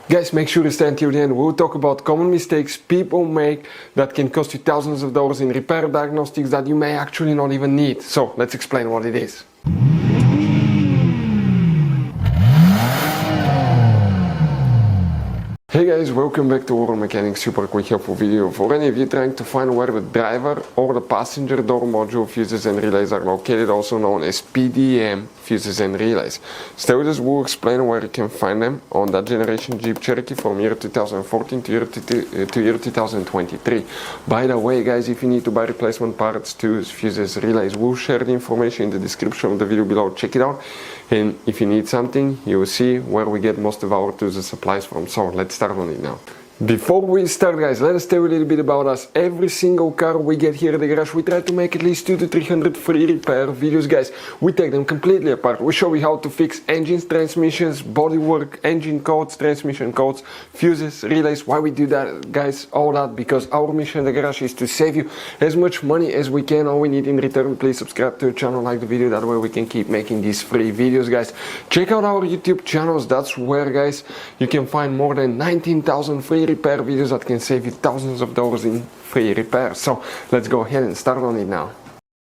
Guys, make sure to stay until the end. We'll talk about common mistakes people make that can cost you thousands of dollars in repair diagnostics that you may actually not even need. So let's explain what it is. Hey guys, welcome back to Auto Mechanics. Super quick helpful video for any of you trying to find where the driver or the passenger door module fuses and relays are located, also known as PDM fuses and relays. Stay with us, we'll explain where you can find them on that generation Jeep Cherokee from year 2014 to year 2023. By the way guys, if you need to buy replacement parts, tools, fuses, relays, we'll share the information in the description of the video below. Check it out. And if you need something, you will see where we get most of our tools and supplies from. So let's start on it now. Before we start guys, let us tell you a little bit about us. Every single car we get here at the garage, we try to make at least 200 to 300 free repair videos guys. We take them completely apart. We show you how to fix engines, transmissions, bodywork, engine codes, transmission codes, fuses, relays. Why we do that guys? All that because our mission at the garage is to save you as much money as we can. All we need in return, please subscribe to the channel, like the video, that way we can keep making these free videos guys. Check out our YouTube channels, that's where guys you can find more than 19,000 free repair videos that can save you thousands of dollars in free repairs. So let's go ahead and start on it now.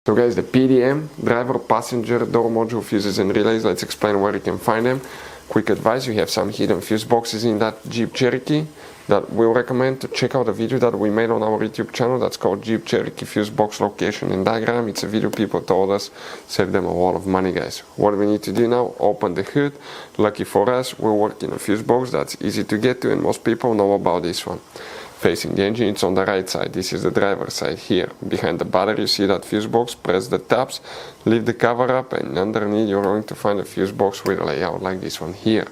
So guys, the PDM, driver, passenger, door module, fuses and relays, let's explain where you can find them. Quick advice, you have some hidden fuse boxes in that Jeep Cherokee that we'll recommend to check out a video that we made on our YouTube channel that's called Jeep Cherokee Fuse Box Location and Diagram. It's a video people told us saved them a lot of money guys. What we need to do now, open the hood. Lucky for us, we'll work in a fuse box that's easy to get to and most people know about this one. Facing the engine, it's on the right side. This is the driver's side here. Behind the battery, you see that fuse box. Press the tabs, lift the cover up, and underneath you're going to find a fuse box with a layout like this one here.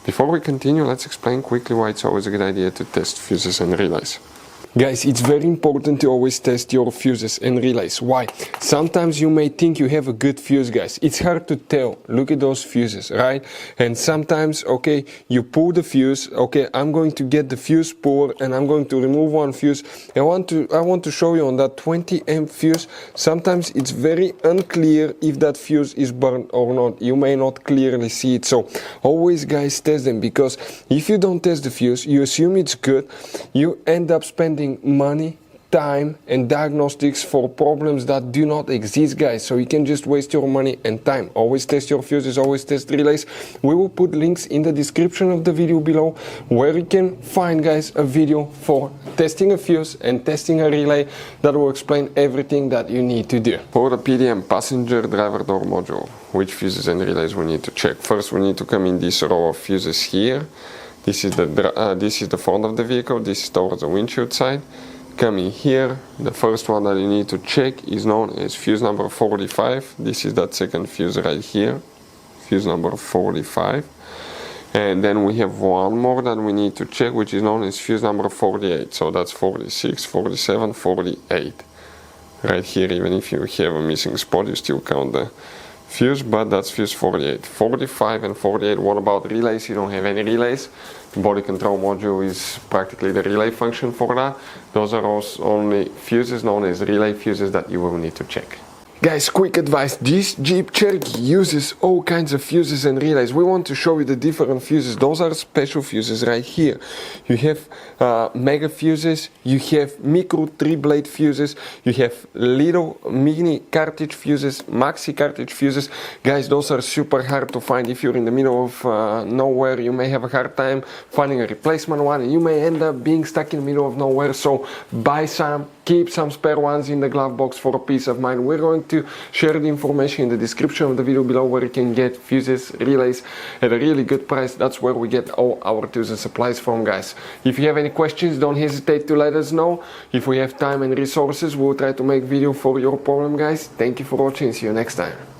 Before we continue, let's explain quickly why it's always a good idea to test fuses and relays. Guys, it's very important to always test your fuses and relays. Why? Sometimes you may think you have a good fuse, guys. It's hard to tell. Look at those fuses, right? And sometimes, okay, you pull the fuse. Okay, I'm going to get the fuse puller and I'm going to remove one fuse. I want to show you on that 20 amp fuse. Sometimes it's very unclear if that fuse is burned or not. You may not clearly see it. So always, guys, test them, because if you don't test the fuse, you assume it's good. You end up spending money, time and diagnostics for problems that do not exist guys. So you can just waste your money and time. Always test your fuses, always test relays. We will put links in the description of the video below where you can find guys a video for testing a fuse and testing a relay that will explain everything that you need to do. For the PDM, passenger driver door module, which fuses and relays we need to check? First we need to come in this row of fuses here. This is the front of the vehicle, this is towards the windshield side. Coming here, the first one that you need to check is known as fuse number 45. This is that second fuse right here, fuse number 45. And then we have one more that we need to check, which is known as fuse number 48. So that's 46, 47, 48. Right here, even if you have a missing spot, you still count the fuse, but that's fuse 48. 45 and 48. What about relays? You don't have any relays. The body control module is practically the relay function for that. Those are also only fuses known as relay fuses that you will need to check. Guys, quick advice, this Jeep Cherokee uses all kinds of fuses and relays. We want to show you the different fuses. Those are special fuses right here. You have mega fuses, you have micro 3-blade fuses, you have little mini cartridge fuses, maxi cartridge fuses. Guys, those are super hard to find. If you're in the middle of nowhere, you may have a hard time finding a replacement one and you may end up being stuck in the middle of nowhere. So buy some, keep some spare ones in the glove box for peace of mind. We're going to share the information in the description of the video below where you can get fuses, relays at a really good price. That's where we get all our tools and supplies from guys. If you have any questions, don't hesitate to let us know. If we have time and resources, we'll try to make video for your problem guys. Thank you for watching, see you next time.